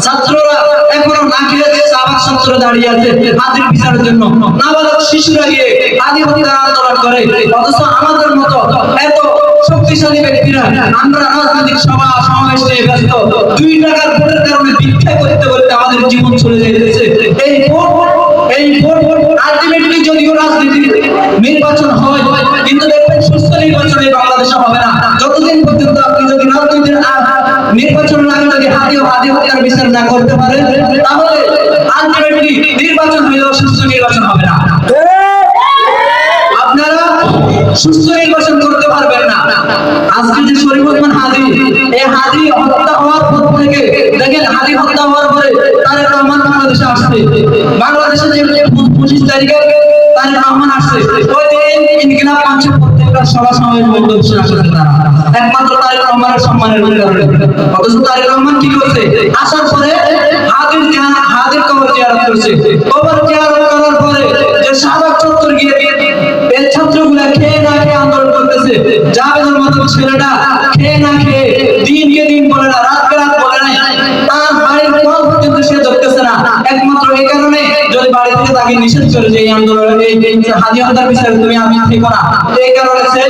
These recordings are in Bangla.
ছাত্ররা এখনো না খেয়ে শাহবাগ ছাত্র দাঁড়িয়ে আছে হাদির বিচারের জন্য। নাবালক শিশুরা গিয়ে হাদি হত্যার আন্দোলন করে, অথচ আমাদের মতো এত শক্তিশালী ব্যক্তিরা আমরা রাজনৈতিক সভা সমাবেশ নিয়ে ব্যস্ত। 2 টাকার ভোটের কারণে ভিক্ষা করতে করতে আমাদের জীবন চলে যাইতেছে। এই ভোট আলটিমেটলি যদিও রাজনীতি নির্বাচন হয়, কিন্তু দেখবেন সুস্থ নির্বাচন এই বাংলাদেশে হবে না যতদিন পর্যন্ত আপনি যদি রাজনীতির নির্বাচনের আগে যদি হাদি হত্যার বিচার না করতে পারেন, তাহলে আলটিমেটলি নির্বাচন হলেও সুস্থ নির্বাচন হবে না। আপনারা সুস্থ নির্বাচন করতে পারবেন না। আজকে যে শরীফ ওসমান হাদি, এই হাদি হত্যা হওয়ার পর থেকে দেখেন, হাদি হত্যা হওয়ার পরে তারেক রহমান বাংলাদেশে আসছে। বাংলাদেশে যে 25 তারিখে তারেক রহমান আসছে, ওই দিন ইনকিলাব মঞ্চে প্রত্যেকটা সভা সমাবেশ বন্ধ বসে আসছে তারা, একমাত্র তারেক রহমানের সম্মানের কারণে। অথচ তারেক রহমান কি করছে? আসার পরে হাদির কবর জিয়ারত করছে। কবর জিয়ারত করার পরে যে শাহবাগ চত্বর গিয়ে এই ছাত্রগুলা খেয়ে না খেয়ে আন্দোলন করতেছে। জাভেদের মতো ছেলেটা খেয়ে না খেয়ে দিনকে দিন বলে না, রাতকে রাত বলে না, তার বাড়ির কল পর্যন্ত সে ধরতেছে না। একমাত্র এই কারণে যদি বাড়ি থেকে তাকে নিষেধ করে যে এই আন্দোলন এই হাদি হত্যার বিষয়ে তুমি আমি ঠিক না, এই কারণে সে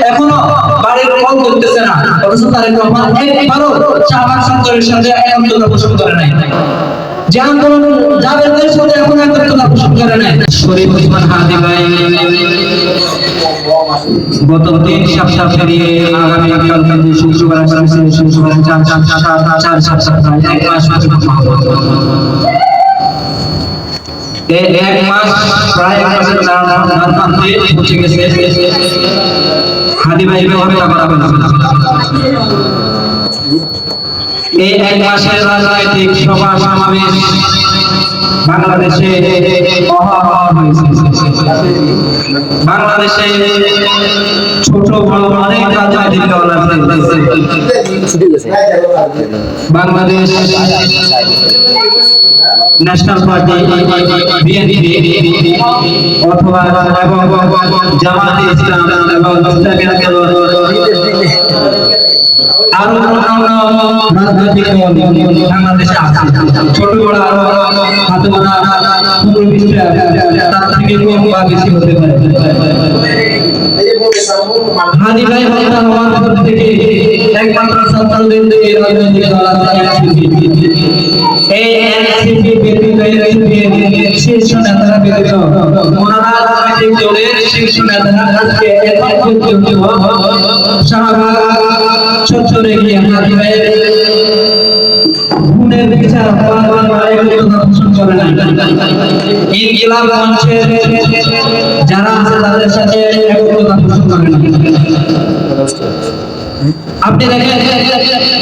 এখনো বাড়ির কল ধরতেছে না। অথচ তারেক রহমান একবারও শাহবাগ ছাত্রের সাথে একাত্মতা পোষণ করে নাই, যে আন্দোলন জাভেদের সাথে এখন একাত্মতা পোষণ করে নাই। শরীফ ওসমান হাদি ভাই গত 3 সপ্তাহ পেরিয়ে আগামী কাল শুক্রবার শুক্রবার 4 সপ্তাহ 1 মাস এই 1 মাস প্রায় 1 মাসের প্রান্তে পৌঁছে গেছে। হাদি ভাইকে হত্যা করা হলো। এই 1 মাসের রাজনৈতিক সভা সমাবেশ বাংলাদেশে হয়েছে। বাংলাদেশে ছোট বড় অনেক রাজনৈতিক দল আছে। বাংলাদেশ ন্যাশনাল পার্টি, বিএনপি অথবা জামাতে ইসলাম এবং আরো রাজনৈতিক বাংলাদেশে আছে। ছোট বড় আরো হাতে গোনা 15-20টা, তার থেকে কম বা বেশি হতে পারে। হাদি ভাই হত্যা হওয়ার পর থেকে একমাত্র ছাত্রদের থেকে রাজনৈতিক দল আছে এনসিপি। এই এনসিপি ব্যতীত শীর্ষ নেতারা ব্যতীত ওনারা রাজনৈতিক দলের শীর্ষ নেতারা আজকে এখন পর্যন্ত শাহবাগ চত্বরে গিয়ে হাদি ভাইয়ের খুনের বিচার পোষণ করে নাই। ইনকিলাব মঞ্চের যারা আছে তাদের সাথে একত্রতা পোষণ করে নাই। আপনি দেখেন,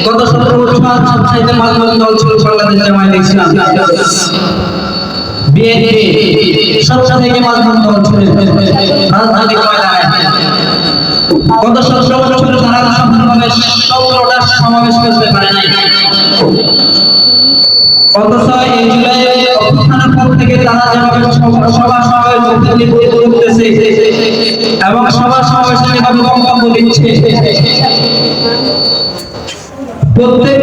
গত 17 বছর সবচাইতে মাঝমাঝি দল ছিল বাংলাদেশ জামায়াত ইসলাম। বিএনপি সবচেয়ে মাঝমাঝি দল ছিল রাজনৈতিক ময়দানে। গত 17 বছর তারা সফলভাবে 17টা সমাবেশ করতে পারে নাই। অথচ এই জুলাই অভ্যুত্থানের পর থেকে তারা যেভাবে সভা সমাবেশ করতেছে এবং সভা সমাবেশ যেভাবে বক্তব্য দিচ্ছে, প্রত্যেক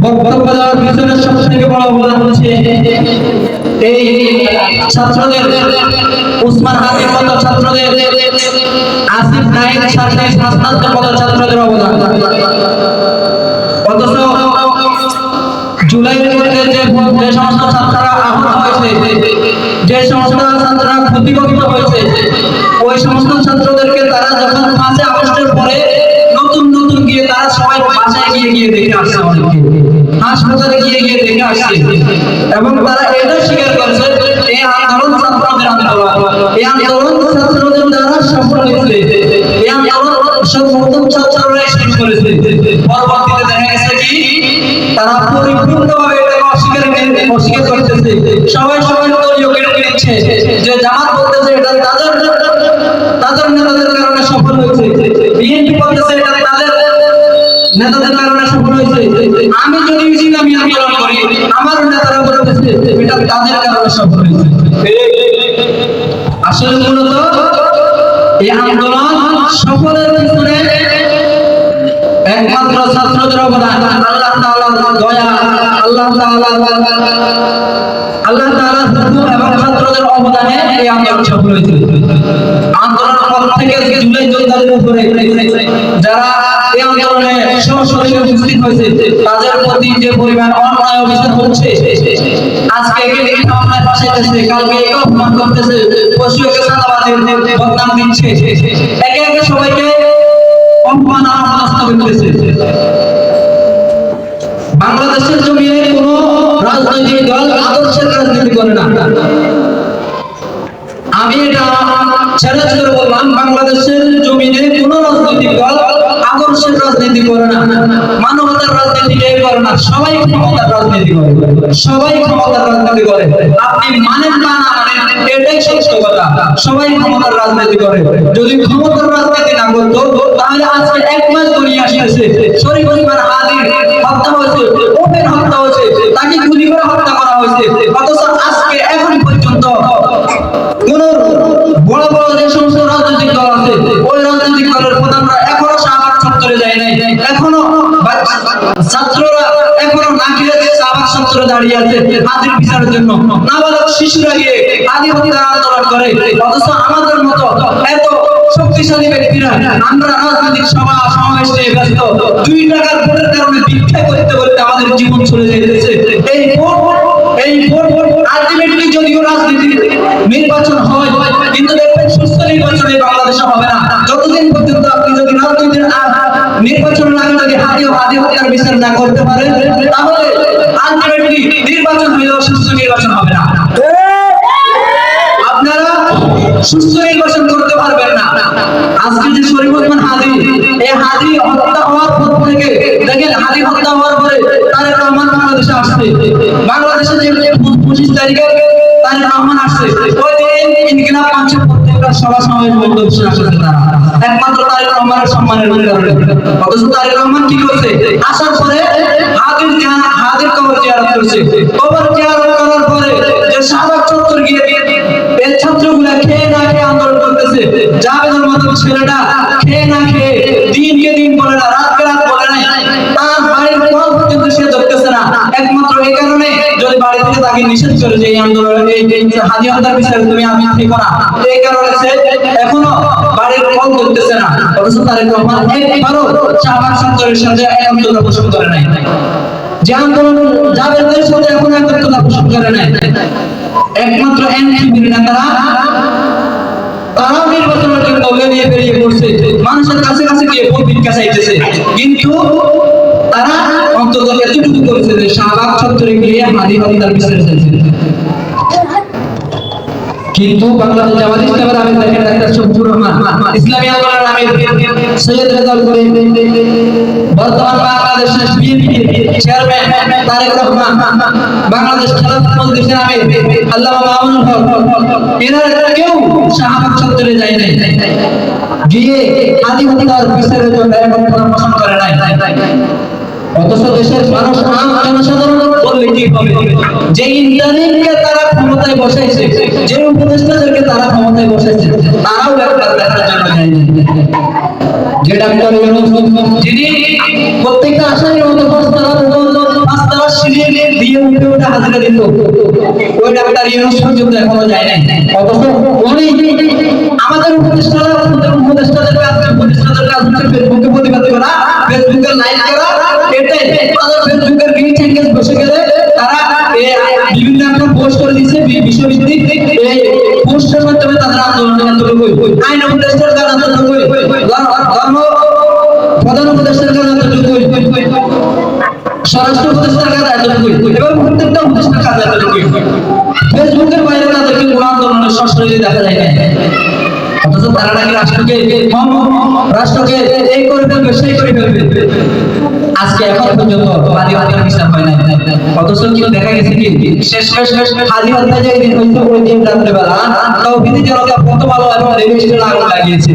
বক্তব্য দেওয়ার পিছনে সবথেকে বড় অবদান হচ্ছে এই ছাত্রদের, ওসমান হাদির মতো ছাত্রদের, আসিফ নাইক সাথে হাসনাতের মতো ছাত্রদের অবদান। অথচ জুলাইয়ের মধ্যে যে সমস্ত ছাত্ররা আহত হয়েছে, যে সমস্ত ছাত্ররা ক্ষতিগ্রস্ত হয়েছে, ওই সমস্ত ছাত্রদেরকে তারা যখন 5 আগস্টের পরে নতুন নতুন গিয়ে তারা সবাই বাসায় গিয়ে দেখে আসছে, অনেকে হাসপাতালে গিয়ে দেখে আসছে। এবং তারা এটা স্বীকার করেছে এই আন্দোলন ছাত্রদের আন্দোলন, এই আন্দোলন ছাত্রদের দ্বারা সফল হয়েছে, এই আন্দোলন সব নতুন ছাত্ররাই শেষ করেছে। পরবর্তীতে দেখা গেছে কি তারা পরিপূর্ণভাবে এটাকে অস্বীকার করতেছে। সবাই দলীয় কেটে নিচ্ছে, যে জামাত বলতেছে এটা তাদের নেতাদের কারণে সফল হয়েছে, বিএনপি বলতেছে এটা তাদের নেতাদের কারণে সফল হয়েছে, আমি যদি ইসলামী আন্দোলন করি আমার নেতারা বলতেছে এটা তাদের কারণে সফল হয়েছে। আসলে মূলত এই আন্দোলন সফলের পিছনে একমাত্র ছাত্রদের অবদান। আল্লাহ তাআলার দয়া, আল্লাহ তাআলার হুকুম এবং ছাত্রদের অবদানে এই আন্দোলন সফল হয়েছিল। আন্দোলনের পর থেকে জুলাই যোদ্ধাদের উপরে যারা এই আন্দোলনে সরাসরি উপস্থিত হয়েছে তাদের প্রতি যে পরিমাণ অন্যায় অবিচার হচ্ছে, আজকে একে আপনার পাশে আছে, কালকে একে অপমান করতেছে, পশু একে সাদাবাদের বদনাম দিচ্ছে, একে একে সবাইকে অপমান আর অপদস্থ করতেছে। বাংলাদেশের জমিনে কোন রাজনৈতিক দল আদর্শের রাজনীতি করে না। আমি এটা চ্যালেঞ্জ করে বললাম, বাংলাদেশের জমিনে কোন রাজনৈতিক দল আদর্শের রাজনীতি করে না, মানবতার রাজনীতি করে না। সবাই ক্ষমতার রাজনীতি করে, সবাই ক্ষমতার রাজনীতি করে। আপনি মানেন বা না মানেন, এটাই সত্য কথা। সবাই ক্ষমতার রাজনীতি করে। যদি ক্ষমতার রাজনীতি না করতো তাহলে আজকে 1 মাস ধরে আসতেছে শরীফ ওসমান হাদির হত্যা হয়েছে, ওপেন হত্যা হয়েছে, তাকে গুলি করে হত্যা করা হয়েছে। অথচ আজকে এখন পর্যন্ত কোন বড় বড় যে সমস্ত রাজনৈতিক দল আছে ওই রাজনৈতিক দলের প্রধানরা এখনো শাহবাগ চত্বরে যায় নাই, এখনো ছাত্ররা এখনো না খেয়ে শাহবাগ চত্বরে দাঁড়িয়ে আছে হাদির বিচারের জন্য। নাবালক শিশুরা গিয়ে হাদি হত্যার আন্দোলন করে। অথচ আমাদের মতো এত শক্তিশালী ব্যক্তিরা আমরা রাজনৈতিক সভা সমাবেশ নিয়ে ব্যস্ত, 2 টাকার ভোটের কারণে ভিক্ষা করতে করতে আমাদের জীবন চলে যাইতেছে। এই ভোট আলটিমেটলি যদিও রাজনীতি নির্বাচন হয়, কিন্তু দেখবেন সুস্থ নির্বাচন এই বাংলাদেশে হবে না যতদিন পর্যন্ত আপনি যদি রাজনীতির নির্বাচনের আগে যদি হাদি হত্যার বিচার না করতে পারেন, তাহলে আলটিমেটলি নির্বাচন হইলেও সুস্থ নির্বাচন হবে না। আপনারা সুস্থ নির্বাচন করতে পারবেন না। আজকে যে শরীফ ওসমান হাদি, এই হাদি হত্যা হওয়ার পর থেকে দেখেন, হাদি হত্যা হওয়ার পরে তারেক রহমান বাংলাদেশে আসছে। বাংলাদেশে যে 25 তারিখে তারেক রহমান আসছে, ওই দিন ইনকিলাব মঞ্চের প্রত্যেকটা সভা সমাবেশ বন্ধ বসে আসছে তারা, একমাত্র তারেক রহমানের সম্মানের কারণে। অথচ তারেক রহমান কি করছে? আসার পরে হাদির কবর জিয়ারত করছে। কবর জিয়ারত করার পরে যে শাহবাগ চত্বর গিয়ে এই ছাত্রগুলা খেয়ে না খেয়ে আন্দোলন করতেছে। জাবেদের মতো ছেলেটা খেয়ে না খেয়ে দিনকে দিন বলে না, রাতকে রাত বলে নাই, তার বাড়ির কল পর্যন্ত সে ধরতেছে না। একমাত্র এই কারণে যদি বাড়ি থেকে তাকে নিষেধ করে যে এই আন্দোলন এই হাদি হত্যার বিষয়ে তুমি আমি থেকো না, এই কারণে সে এখনো বাড়ির কল ধরতেছে না। অথচ তারেক রহমান একবারও শাহবাগ চত্বরের সাথে একত্রতা পোষণ করে নাই, যে আন্দোলন জাবেদের সাথে এখনো একত্রতা পোষণ করে নাই। একমাত্র এনসিপির নেতারা তারাও নির্বাচনের জন্য বেরিয়ে পড়ছে, মানুষের কাছে কাছে গিয়ে ভোট ভিক্ষা চাইতেছে, কিন্তু তারা অন্তত এতটুকু করেছে যে শাহবাগ চত্বরে গিয়ে হাদি হত্যার বিচার চাইছে। কিন্তু বাংলাদেশ জামাত ইসলামের আমির দেখেন ডাক্তার শফিকুর রহমান, ইসলামী আন্দোলনের আমির সৈয়দ রেজাউল করিম, বর্তমান বাংলাদেশের বিএনপি চেয়ারম্যান তারেক রহমান, বাংলাদেশ খেলাফত মজলিসের আমির আল্লামা মামুনুল হক, এনারা কেউ শাহবাগ চত্বরে যায় নাই, গিয়ে হাদি হত্যার বিচারের জন্য একত্রতা পোষণ করে নাই। অথচ দেশের মানুষ জনসাধারণ বললে কি হবে? যে ইন্টারনেটকে তারা ক্ষমতায় বসাইছে, যে উপদেষ্টাদেরকে তারা ক্ষমতায় বসাইছে, তারাও একবার দেখার জন্য যায়নি। যে ডাক্তার যিনি প্রত্যেকটা আসামির মতো 5 তলা সিঁড়ি দিয়ে উঠে উঠে হাজিরা দিত, ওই ডাক্তার ইউনুস পর্যন্ত এখনো যায় নাই। অথচ আমাদের উপদেষ্টাদের কাজ হচ্ছে ফেসবুকে প্রতিবাদ করা, ফেসবুকে লাইক করা, এটাই তাদের ফেসবুকের রিচ এনগেজ বসে গেলে তারা বিভিন্ন একটা পোস্ট করে দিচ্ছে বিশ্বভিত্তিক, এই পোস্টের মাধ্যমে তাদের আন্দোলনের এতটুকু, আইন উপদেষ্টার কাজ এতটুকু, ধর্ম প্রধান উপদেষ্টার কাজ এতটুকু, স্বরাষ্ট্র উপদেষ্টার কাজ এতটুকু, এবার প্রত্যেকটা উপদেষ্টার কাজ এতটুকু। ফেসবুকের বাইরে তাদেরকে কোনো আন্দোলনের সরাসরি দেখা যায় না। অথচ তারা নাকি রাষ্ট্রকে এই করে ফেলবে, সেই করে ফেলবে। আজকে এখন পর্যন্ত হাদি হত্যার বিচার হয় না। অথচ কি দেখা গেছে কি শেষ হাদি হত্যা যে দিন হইতো, ওই দিন রাত্রেবেলা তাওহীদি জনতা কত ভালো এবং রেডিও স্টেশন আগুন লাগিয়েছে,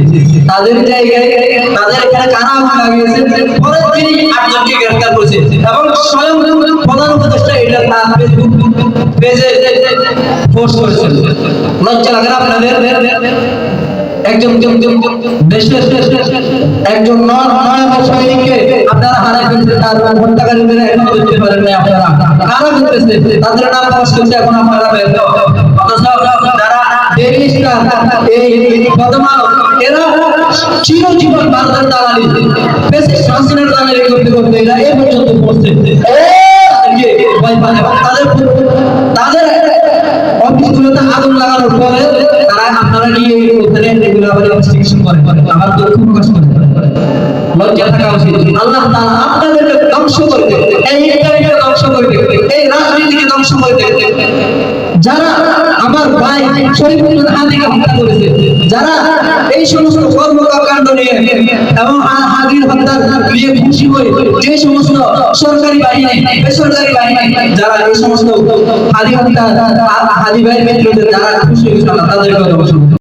তাদের জায়গায় তাদের এখানে কারা আগুন লাগিয়েছে, পরে তিনি 8 জনকে গ্রেফতার করেছে এবং স্বয়ং প্রধান উপদেষ্টা এটা তার ফেসবুক পেজে পোস্ট করেছেন। লজ্জা লাগে না আপনাদের? একজন দেশের একজন নয় সৈনিককে আপনারা হারাই ফেলছেন, তার হত্যাকারীদের এখনো দেখতে পারেন না আপনারা। কারা করতেছে তাদের নাম প্রকাশ করছে এখন আপনারা ব্যর্থ। যারা ব্যারিস্টার, এই বদমাল, এরা চিরজীবন ভারতের দালালি, দেশের শাসনের দালালি করতে করতে এরা এ পর্যন্ত পৌঁছছে। তাদেরকে ভয় পায় এবং তাদের অফিসগুলোতে আগুন লাগানোর পরে তারা আপনারা নিয়ে ওখানে এগুলো আবার ইনভেস্টিগেশন করেন, আমার দুঃখ প্রকাশ করেন। লজ্জা থাকা উচিত। আল্লাহ তাআলা আপনাদেরকে ধ্বংস করে দেবে, এই ইন্টারনেটকে ধ্বংস করে দেবে, এই রাজনীতিকে ধ্বংস করে দেবে। যারা আমার ভাই শরীফুদ্দীন হাদিকে হত্যা করেছে, যারা এই সমস্ত কর্মকাণ্ড নিয়ে এবং হাদির হত্যা নিয়ে খুশি হয়ে যে সমস্ত সরকারি বাহিনী বেসরকারি বাহিনী যারা এই সমস্ত হাদি হত্যা হাদি ভাইয়ের ক্ষেত্রে যারা খুশি হয়েছে তাদেরকে ধ্বংস